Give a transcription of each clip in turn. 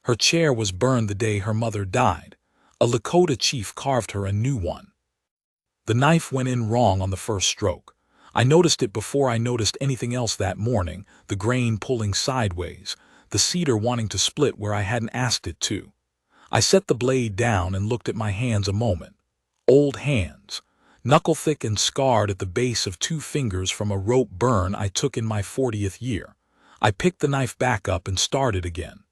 Her chair was burned the day her mother died. A Lakota chief carved her a new one. The knife went in wrong on the first stroke. I noticed it before I noticed anything else that morning, the grain pulling sideways, the cedar wanting to split where I hadn't asked it to. I set the blade down and looked at my hands a moment. Old hands, knuckle-thick and scarred at the base of 2 fingers from a rope burn I took in my 40th year. I picked the knife back up and started again.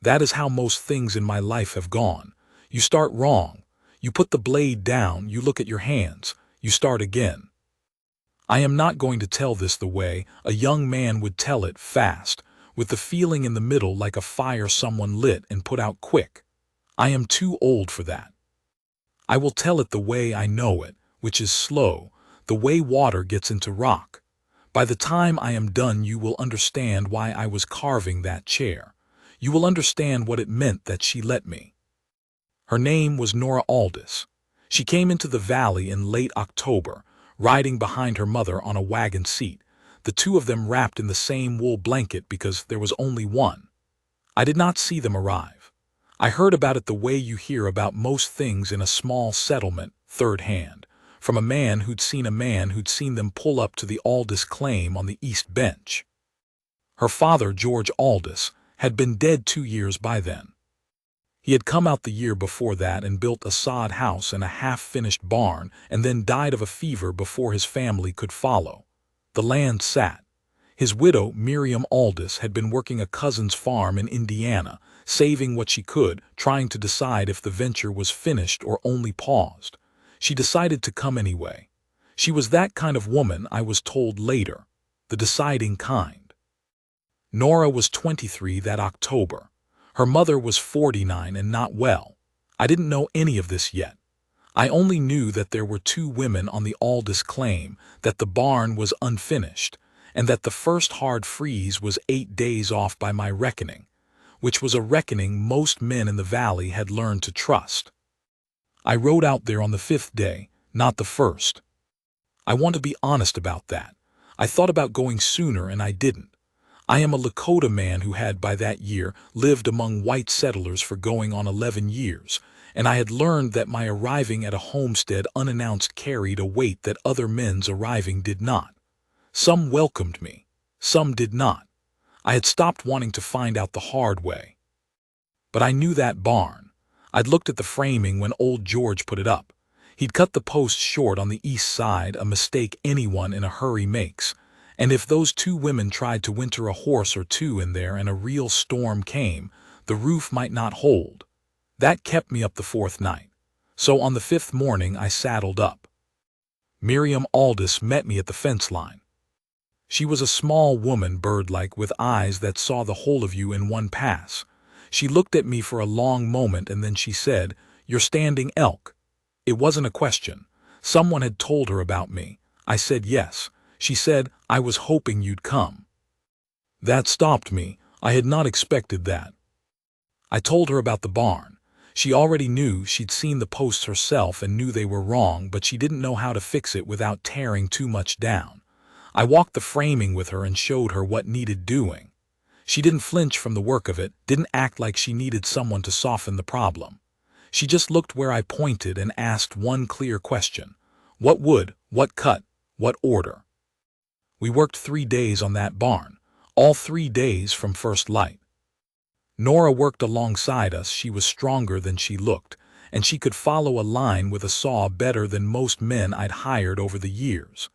That is how most things in my life have gone. You start wrong. You put the blade down, you look at your hands, you start again. I am not going to tell this the way a young man would tell it, fast, with the feeling in the middle like a fire someone lit and put out quick. I am too old for that. I will tell it the way I know it, which is slow, the way water gets into rock. By the time I am done, you will understand why I was carving that chair. You will understand what it meant that she let me. Her name was Nora Aldis. She came into the valley in late October, riding behind her mother on a wagon seat, the 2 of them wrapped in the same wool blanket because there was only one. I did not see them arrive. I heard about it the way you hear about most things in a small settlement, third hand, from a man who'd seen them pull up to the Aldis claim on the East Bench. Her father, George Aldis, had been dead 2 years by then. He had come out the year before that and built a sod house and a half-finished barn and then died of a fever before his family could follow. The land sat. His widow, Miriam Aldis, had been working a cousin's farm in Indiana, saving what she could, trying to decide if the venture was finished or only paused. She decided to come anyway. She was that kind of woman, I was told later, the deciding kind. Nora was 23 that October. Her mother was 49 and not well. I didn't know any of this yet. I only knew that there were 2 women on the Aldis claim, that the barn was unfinished, and that the first hard freeze was 8 days off by my reckoning, which was a reckoning most men in the valley had learned to trust. I rode out there on the 5th day, not the 1st. I want to be honest about that. I thought about going sooner and I didn't. I am a Lakota man who had, by that year, lived among white settlers for going on 11 years, and I had learned that my arriving at a homestead unannounced carried a weight that other men's arriving did not. Some welcomed me, some did not. I had stopped wanting to find out the hard way. But I knew that barn. I'd looked at the framing when old George put it up. He'd cut the posts short on the east side, a mistake anyone in a hurry makes. And if those 2 women tried to winter a horse or 2 in there and a real storm came, the roof might not hold. That kept me up the 4th night. So on the 5th morning I saddled up. Miriam Aldis met me at the fence line. She was a small woman, bird-like, with eyes that saw the whole of you in one pass. She looked at me for a long moment and then she said, "You're Standing Elk." It wasn't a question. Someone had told her about me. I said yes. She said, "I was hoping you'd come." That stopped me. I had not expected that. I told her about the barn. She already knew, she'd seen the posts herself and knew they were wrong, but she didn't know how to fix it without tearing too much down. I walked the framing with her and showed her what needed doing. She didn't flinch from the work of it, didn't act like she needed someone to soften the problem. She just looked where I pointed and asked one clear question. What wood, what cut, what order? We worked 3 days on that barn, all 3 days from first light. Nora worked alongside us. She was stronger than she looked, and she could follow a line with a saw better than most men I'd hired over the years.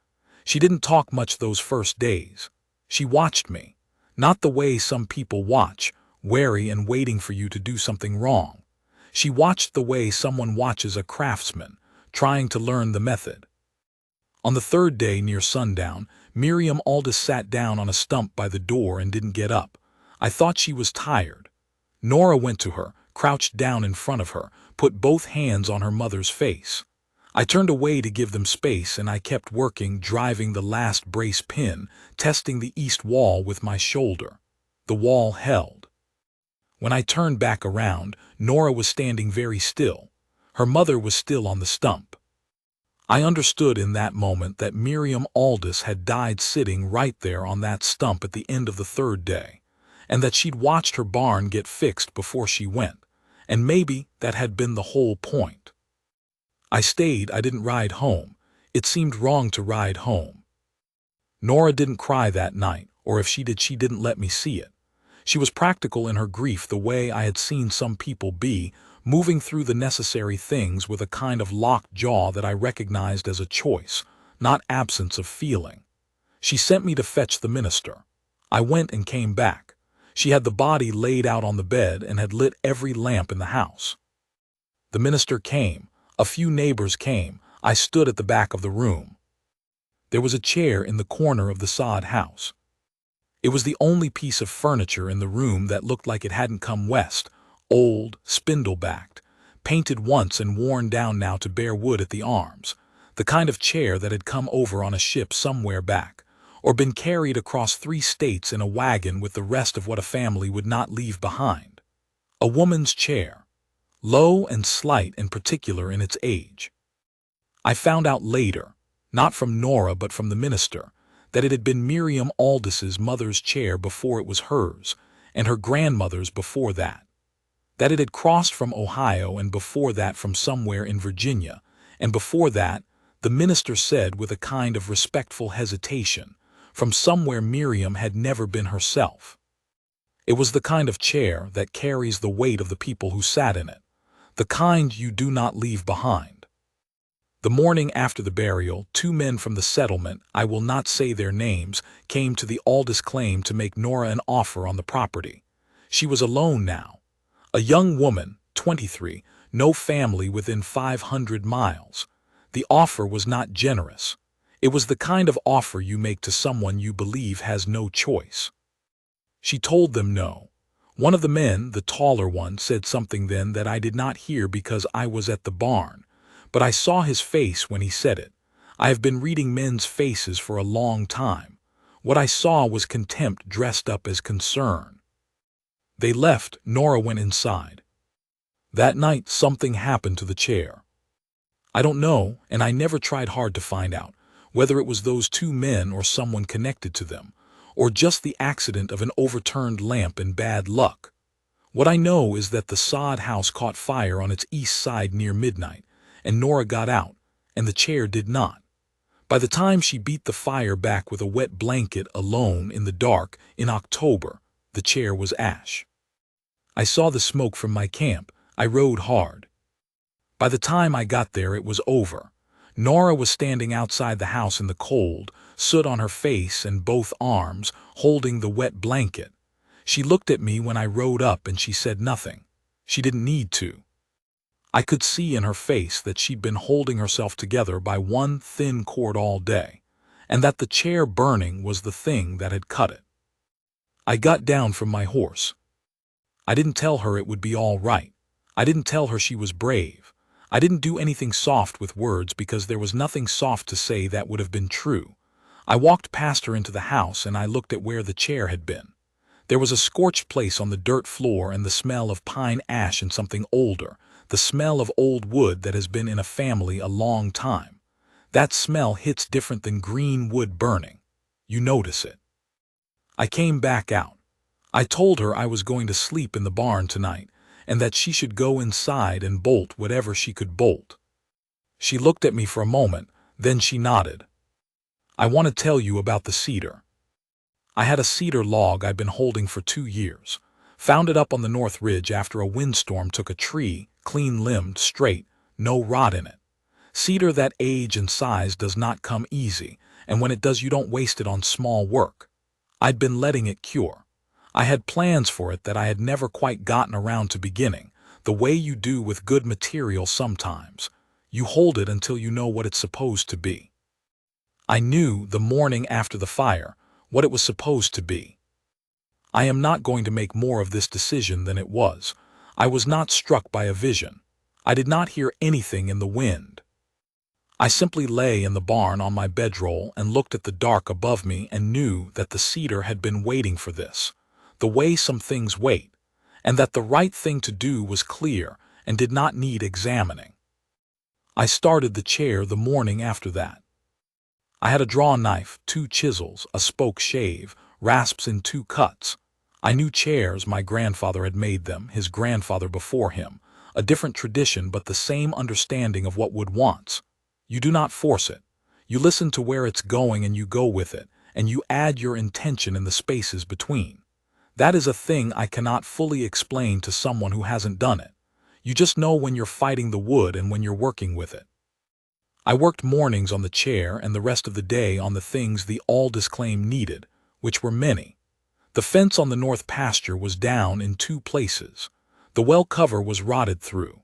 She didn't talk much those first days. She watched me, not the way some people watch, wary and waiting for you to do something wrong. She watched the way someone watches a craftsman, trying to learn the method. On the 3rd day, near sundown, Miriam Aldis sat down on a stump by the door and didn't get up. I thought she was tired. Nora went to her, crouched down in front of her, put both hands on her mother's face. I turned away to give them space, and I kept working, driving the last brace pin, testing the east wall with my shoulder. The wall held. When I turned back around, Nora was standing very still. Her mother was still on the stump. I understood in that moment that Miriam Aldis had died sitting right there on that stump at the end of the 3rd day, and that she'd watched her barn get fixed before she went, and maybe that had been the whole point. I stayed. I didn't ride home. It seemed wrong to ride home. Nora didn't cry that night, or if she did, she didn't let me see it. She was practical in her grief, the way I had seen some people be, moving through the necessary things with a kind of locked jaw that I recognized as a choice, not absence of feeling. She sent me to fetch the minister. I went and came back. She had the body laid out on the bed and had lit every lamp in the house. The minister came. A few neighbors came. I stood at the back of the room. There was a chair in the corner of the sod house. It was the only piece of furniture in the room that looked like it hadn't come west, old, spindle-backed, painted once and worn down now to bare wood at the arms, the kind of chair that had come over on a ship somewhere back, or been carried across 3 states in a wagon with the rest of what a family would not leave behind. A woman's chair, low and slight and particular in its age. I found out later, not from Nora but from the minister, that it had been Miriam Aldis's mother's chair before it was hers, and her grandmother's before that. That it had crossed from Ohio, and before that from somewhere in Virginia, and before that, the minister said with a kind of respectful hesitation, from somewhere Miriam had never been herself. It was the kind of chair that carries the weight of the people who sat in it, the kind you do not leave behind. The morning after the burial, 2 men from the settlement, I will not say their names, came to the Aldis claim to make Nora an offer on the property. She was alone now. A young woman, 23, no family within 500 miles. The offer was not generous. It was the kind of offer you make to someone you believe has no choice. She told them no. One of the men, the taller one, said something then that I did not hear because I was at the barn. But I saw his face when he said it. I have been reading men's faces for a long time. What I saw was contempt dressed up as concern. They left. Nora went inside. That night something happened to the chair. I don't know, and I never tried hard to find out, whether it was those 2 men or someone connected to them, or just the accident of an overturned lamp and bad luck. What I know is that the sod house caught fire on its east side near midnight, and Nora got out, and the chair did not. By the time she beat the fire back with a wet blanket alone in the dark in October, the chair was ash. I saw the smoke from my camp. I rode hard. By the time I got there, it was over. Nora was standing outside the house in the cold, soot on her face and both arms, holding the wet blanket. She looked at me when I rode up and she said nothing. She didn't need to. I could see in her face that she'd been holding herself together by one thin cord all day, and that the chair burning was the thing that had cut it. I got down from my horse. I didn't tell her it would be all right. I didn't tell her she was brave. I didn't do anything soft with words because there was nothing soft to say that would have been true. I walked past her into the house and I looked at where the chair had been. There was a scorched place on the dirt floor and the smell of pine ash and something older, the smell of old wood that has been in a family a long time. That smell hits different than green wood burning. You notice it. I came back out. I told her I was going to sleep in the barn tonight, and that she should go inside and bolt whatever she could bolt. She looked at me for a moment, then she nodded. I want to tell you about the cedar. I had a cedar log I'd been holding for 2 years. Found it up on the North Ridge after a windstorm took a tree, clean-limbed, straight, no rot in it. Cedar that age and size does not come easy, and when it does you don't waste it on small work. I'd been letting it cure. I had plans for it that I had never quite gotten around to beginning, the way you do with good material sometimes. You hold it until you know what it's supposed to be. I knew, the morning after the fire, what it was supposed to be. I am not going to make more of this decision than it was. I was not struck by a vision. I did not hear anything in the wind. I simply lay in the barn on my bedroll and looked at the dark above me and knew that the cedar had been waiting for this, the way some things wait, and that the right thing to do was clear and did not need examining. I started the chair the morning after that. I had a draw knife, 2 chisels, a spoke shave, rasps in 2 cuts. I knew chairs, my grandfather had made them, his grandfather before him, a different tradition but the same understanding of what wood wants. You do not force it. You listen to where it's going and you go with it, and you add your intention in the spaces between. That is a thing I cannot fully explain to someone who hasn't done it. You just know when you're fighting the wood and when you're working with it. I worked mornings on the chair and the rest of the day on the things the Aldous claim needed, which were many. The fence on the north pasture was down in 2 places. The well cover was rotted through.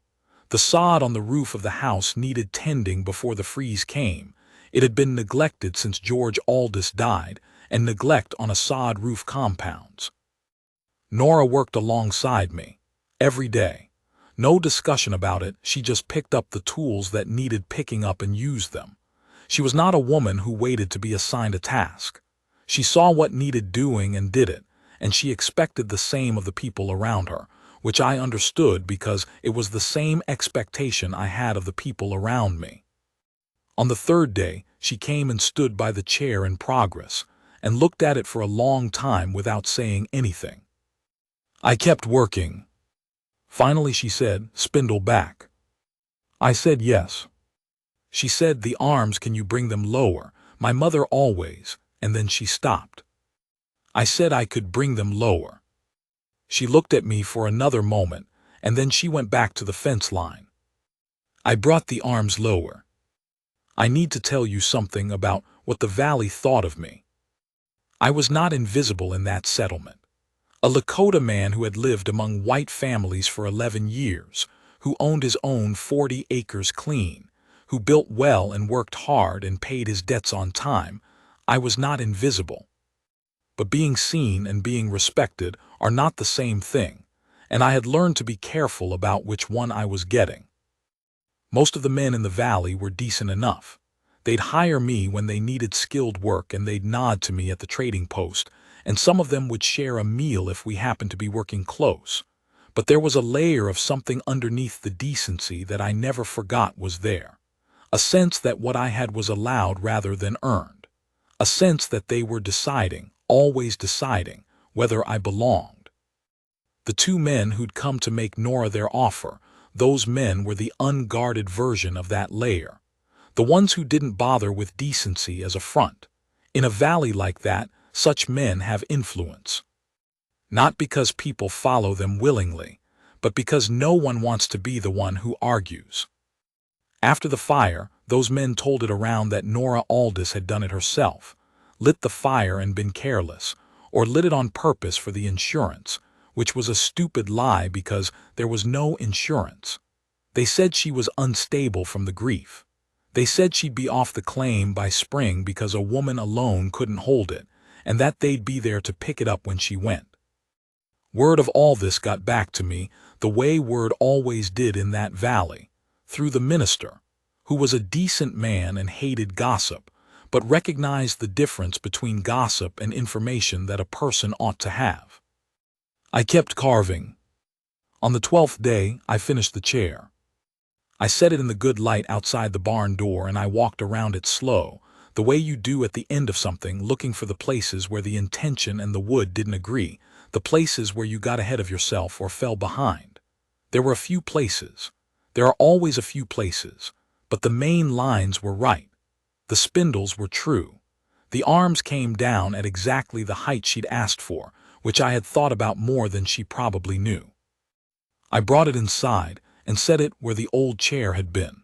The sod on the roof of the house needed tending before the freeze came. It had been neglected since George Aldous died, and neglect on a sod roof compounds. Nora worked alongside me. Every day. No discussion about it, she just picked up the tools that needed picking up and used them. She was not a woman who waited to be assigned a task. She saw what needed doing and did it, and she expected the same of the people around her, which I understood because it was the same expectation I had of the people around me. On the 3rd day, she came and stood by the chair in progress, and looked at it for a long time without saying anything. I kept working. Finally she said, "Spindle back." I said yes. She said, "The arms, can you bring them lower? My mother always," and then she stopped. I said I could bring them lower. She looked at me for another moment, and then she went back to the fence line. I brought the arms lower. I need to tell you something about what the valley thought of me. I was not invisible in that settlement. A Lakota man who had lived among white families for 11 years, who owned his own 40 acres clean, who built well and worked hard and paid his debts on time, I was not invisible. But being seen and being respected are not the same thing, and I had learned to be careful about which one I was getting. Most of the men in the valley were decent enough. They'd hire me when they needed skilled work and they'd nod to me at the trading post, and some of them would share a meal if we happened to be working close. But there was a layer of something underneath the decency that I never forgot was there. A sense that what I had was allowed rather than earned. A sense that they were deciding, always deciding, whether I belonged. The 2 men who'd come to make Nora their offer, those men were the unguarded version of that layer. The ones who didn't bother with decency as a front. In a valley like that, such men have influence. Not because people follow them willingly, but because no one wants to be the one who argues. After the fire, those men told it around that Nora Aldous had done it herself, lit the fire and been careless, or lit it on purpose for the insurance, which was a stupid lie because there was no insurance. They said she was unstable from the grief. They said she'd be off the claim by spring because a woman alone couldn't hold it, and that they'd be there to pick it up when she went. Word of all this got back to me the way word always did in that valley, through the minister, who was a decent man and hated gossip, but recognized the difference between gossip and information that a person ought to have. I kept carving. On the 12th day, I finished the chair. I set it in the good light outside the barn door and I walked around it slow, the way you do at the end of something, looking for the places where the intention and the wood didn't agree, the places where you got ahead of yourself or fell behind. There were a few places. There are always a few places, but the main lines were right. The spindles were true. The arms came down at exactly the height she'd asked for, which I had thought about more than she probably knew. I brought it inside and set it where the old chair had been.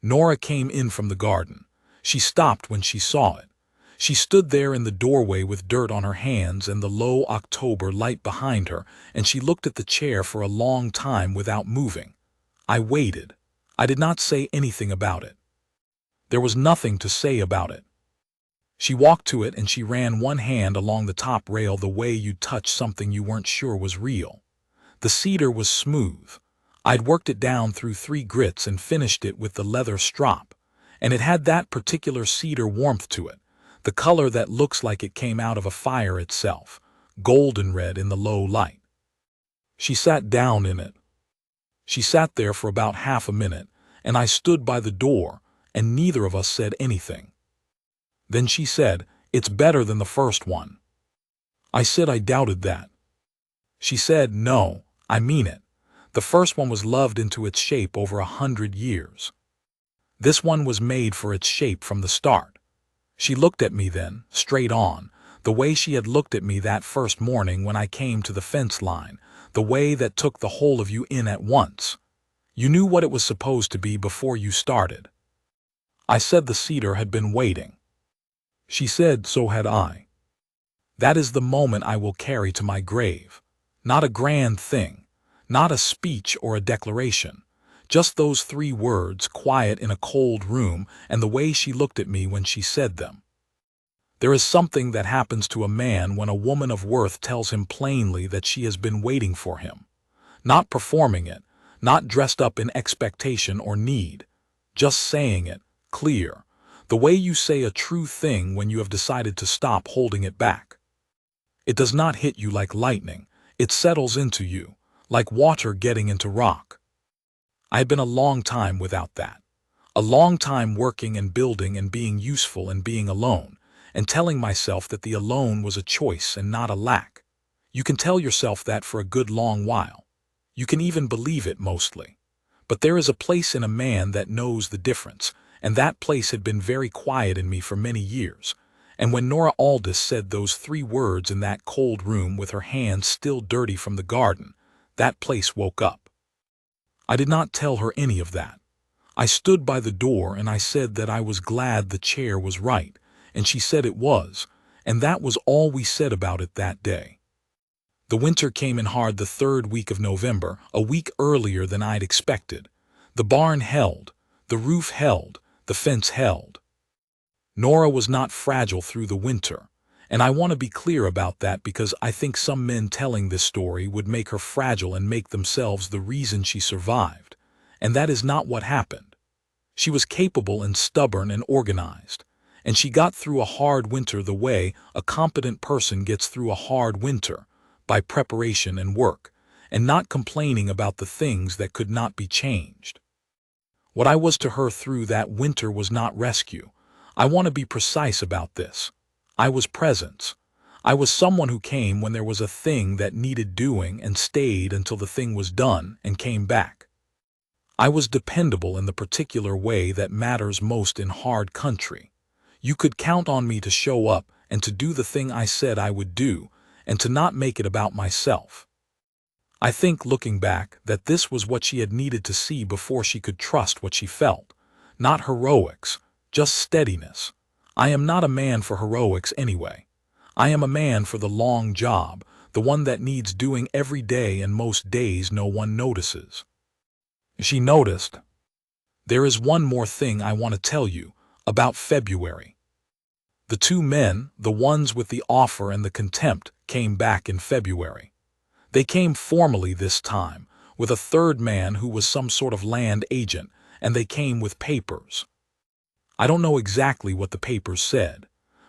Nora came in from the garden. She stopped when she saw it. She stood there in the doorway with dirt on her hands and the low October light behind her, and she looked at the chair for a long time without moving. I waited. I did not say anything about it. There was nothing to say about it. She walked to it and she ran one hand along the top rail the way you'd touch something you weren't sure was real. The cedar was smooth. I'd worked it down through 3 grits and finished it with the leather strop, and it had that particular cedar warmth to it, the color that looks like it came out of a fire itself, golden red in the low light. She sat down in it. She sat there for about half a minute, and I stood by the door, and neither of us said anything. Then she said, "It's better than the first one." I said I doubted that. She said, no, I mean it. The first one was loved into its shape over 100 years. This one was made for its shape from the start. She looked at me then, straight on, the way she had looked at me that first morning when I came to the fence line, the way that took the whole of you in at once. You knew what it was supposed to be before you started. I said the cedar had been waiting. She said, so had I. That is the moment I will carry to my grave. Not a grand thing, not a speech or a declaration. Just those 3 words, quiet in a cold room, and the way she looked at me when she said them. There is something that happens to a man when a woman of worth tells him plainly that she has been waiting for him. Not performing it, not dressed up in expectation or need. Just saying it, clear. The way you say a true thing when you have decided to stop holding it back. It does not hit you like lightning. It settles into you, like water getting into rock. I had been a long time without that. A long time working and building and being useful and being alone, and telling myself that the alone was a choice and not a lack. You can tell yourself that for a good long while. You can even believe it mostly. But there is a place in a man that knows the difference, and that place had been very quiet in me for many years. And when Nora Aldis said those 3 words in that cold room with her hands still dirty from the garden, that place woke up. I did not tell her any of that. I stood by the door and I said that I was glad the chair was right, and she said it was, and that was all we said about it that day. The winter came in hard the 3rd week of November, a week earlier than I'd expected. The barn held, the roof held, the fence held. Nora was not fragile through the winter, and I want to be clear about that because I think some men telling this story would make her fragile and make themselves the reason she survived, and that is not what happened. She was capable and stubborn and organized, and she got through a hard winter the way a competent person gets through a hard winter, by preparation and work, and not complaining about the things that could not be changed. What I was to her through that winter was not rescue. I want to be precise about this. I was presence. I was someone who came when there was a thing that needed doing and stayed until the thing was done and came back. I was dependable in the particular way that matters most in hard country. You could count on me to show up and to do the thing I said I would do and to not make it about myself. I think, looking back, that this was what she had needed to see before she could trust what she felt. Not heroics, just steadiness. I am not a man for heroics anyway. I am a man for the long job, the one that needs doing every day and most days no one notices. She noticed. There is one more thing I want to tell you, about February. The 2 men, the ones with the offer and the contempt, came back in February. They came formally this time, with a 3rd man who was some sort of land agent, and they came with papers. I don't know exactly what the papers said,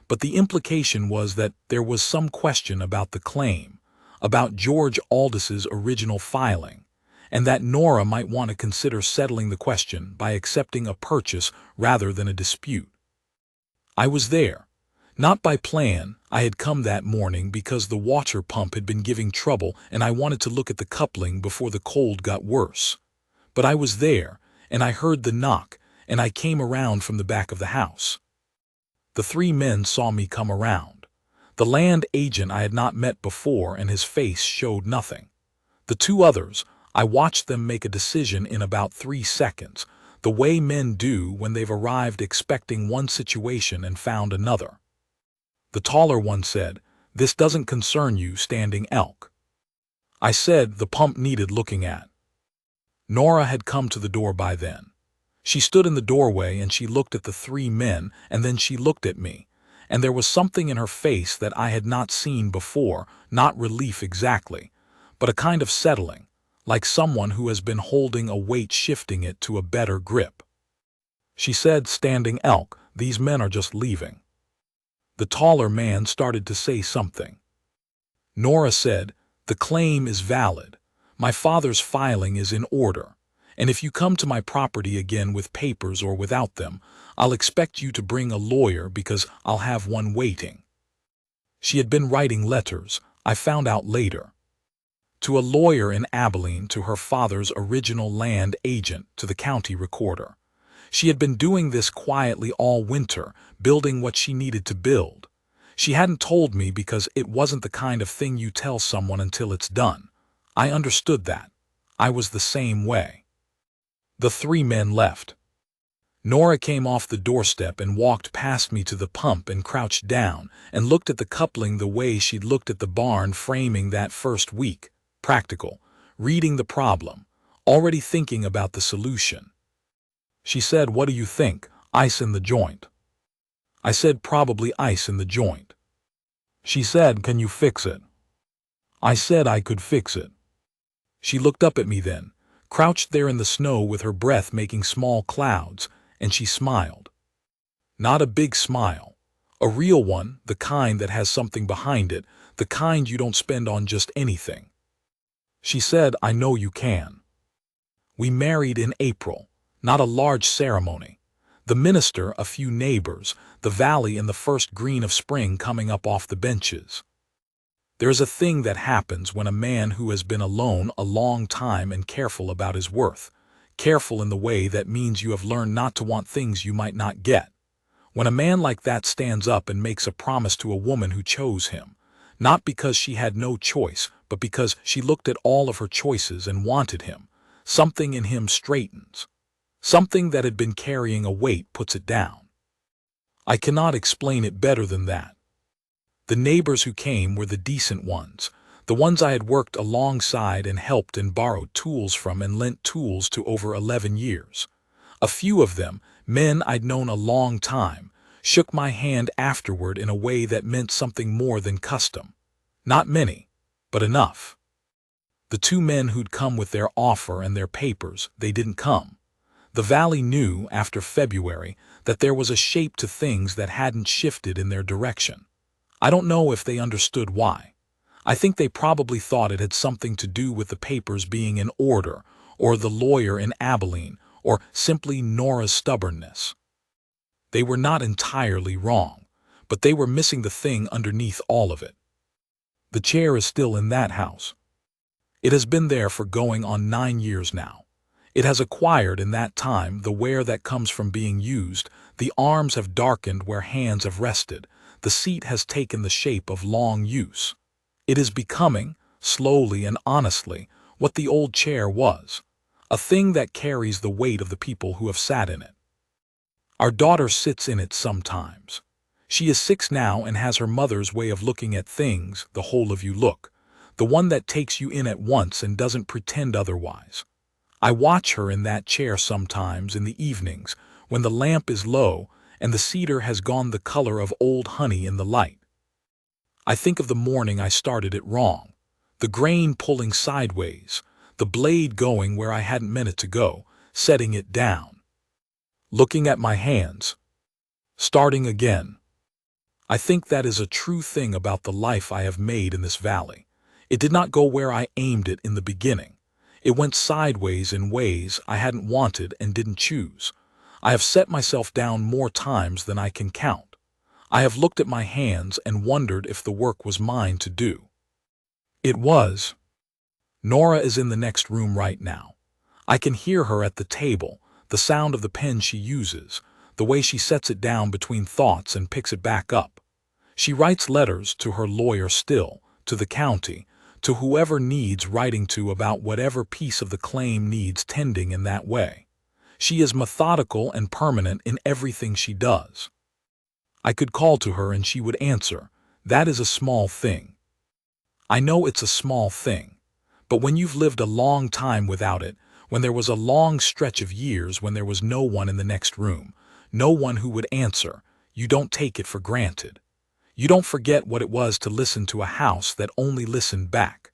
but the implication was that there was some question about the claim, about George Aldis's original filing, and that Nora might want to consider settling the question by accepting a purchase rather than a dispute. I was there. Not by plan. I had come that morning because the water pump had been giving trouble and I wanted to look at the coupling before the cold got worse. But I was there, and I heard the knock, and I came around from the back of the house. The 3 men saw me come around. The land agent I had not met before, and his face showed nothing. The 2 others, I watched them make a decision in about 3 seconds, the way men do when they've arrived expecting one situation and found another. The taller one said, "This doesn't concern you, Standing Elk." I said the pump needed looking at. Nora had come to the door by then. She stood in the doorway and she looked at the 3 men and then she looked at me, and there was something in her face that I had not seen before, not relief exactly, but a kind of settling, like someone who has been holding a weight shifting it to a better grip. She said, "Standing Elk, these men are just leaving." The taller man started to say something. Nora said, "The claim is valid. My father's filing is in order. And if you come to my property again with papers or without them, I'll expect you to bring a lawyer because I'll have one waiting." She had been writing letters, I found out later, to a lawyer in Abilene, to her father's original land agent, to the county recorder. She had been doing this quietly all winter, building what she needed to build. She hadn't told me because it wasn't the kind of thing you tell someone until it's done. I understood that. I was the same way. The three men left. Nora came off the doorstep and walked past me to the pump and crouched down and looked at the coupling the way she'd looked at the barn framing that first week, practical, reading the problem, already thinking about the solution. She said, "What do you think? Ice in the joint?" I said, "Probably ice in the joint." She said, "Can you fix it?" I said I could fix it. She looked up at me then, crouched there in the snow with her breath making small clouds, and she smiled. Not a big smile. A real one, the kind that has something behind it, the kind you don't spend on just anything. She said, "I know you can." We married in April, not a large ceremony. The minister, a few neighbors, the valley in the first green of spring coming up off the benches. There's a thing that happens when a man who has been alone a long time and careful about his worth, careful in the way that means you have learned not to want things you might not get. When a man like that stands up and makes a promise to a woman who chose him, not because she had no choice, but because she looked at all of her choices and wanted him, something in him straightens. Something that had been carrying a weight puts it down. I cannot explain it better than that. The neighbors who came were the decent ones, the ones I had worked alongside and helped and borrowed tools from and lent tools to over 11 years. A few of them, men I'd known a long time, shook my hand afterward in a way that meant something more than custom. Not many, but enough. The two men who'd come with their offer and their papers, they didn't come. The valley knew, after February, that there was a shape to things that hadn't shifted in their direction. I don't know if they understood why. I think they probably thought it had something to do with the papers being in order, or the lawyer in Abilene, or simply Nora's stubbornness. They were not entirely wrong, but they were missing the thing underneath all of it. The chair is still in that house. It has been there for going on 9 years now. It has acquired in that time the wear that comes from being used, the arms have darkened where hands have rested, the seat has taken the shape of long use. It is becoming, slowly and honestly, what the old chair was, a thing that carries the weight of the people who have sat in it. Our daughter sits in it sometimes. She is 6 now and has her mother's way of looking at things, the whole of you look, the one that takes you in at once and doesn't pretend otherwise. I watch her in that chair sometimes in the evenings when the lamp is low and the cedar has gone the color of old honey in the light. I think of the morning I started it wrong, the grain pulling sideways, the blade going where I hadn't meant it to go, setting it down. Looking at my hands. Starting again. I think that is a true thing about the life I have made in this valley. It did not go where I aimed it in the beginning. It went sideways in ways I hadn't wanted and didn't choose. I have set myself down more times than I can count. I have looked at my hands and wondered if the work was mine to do. It was. Nora is in the next room right now. I can hear her at the table, the sound of the pen she uses, the way she sets it down between thoughts and picks it back up. She writes letters to her lawyer still, to the county, to whoever needs writing to about whatever piece of the claim needs tending in that way. She is methodical and permanent in everything she does. I could call to her and she would answer, "That is a small thing." I know it's a small thing, but when you've lived a long time without it, when there was a long stretch of years when there was no one in the next room, no one who would answer, you don't take it for granted. You don't forget what it was to listen to a house that only listened back.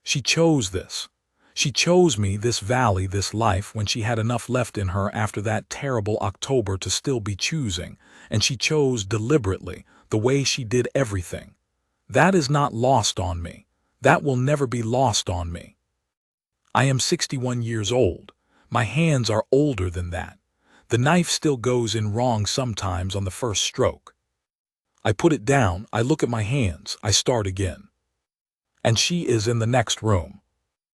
She chose this. She chose me, this valley, this life, when she had enough left in her after that terrible October to still be choosing, and she chose deliberately, the way she did everything. That is not lost on me. That will never be lost on me. I am 61 years old. My hands are older than that. The knife still goes in wrong sometimes on the first stroke. I put it down, I look at my hands, I start again. And she is in the next room.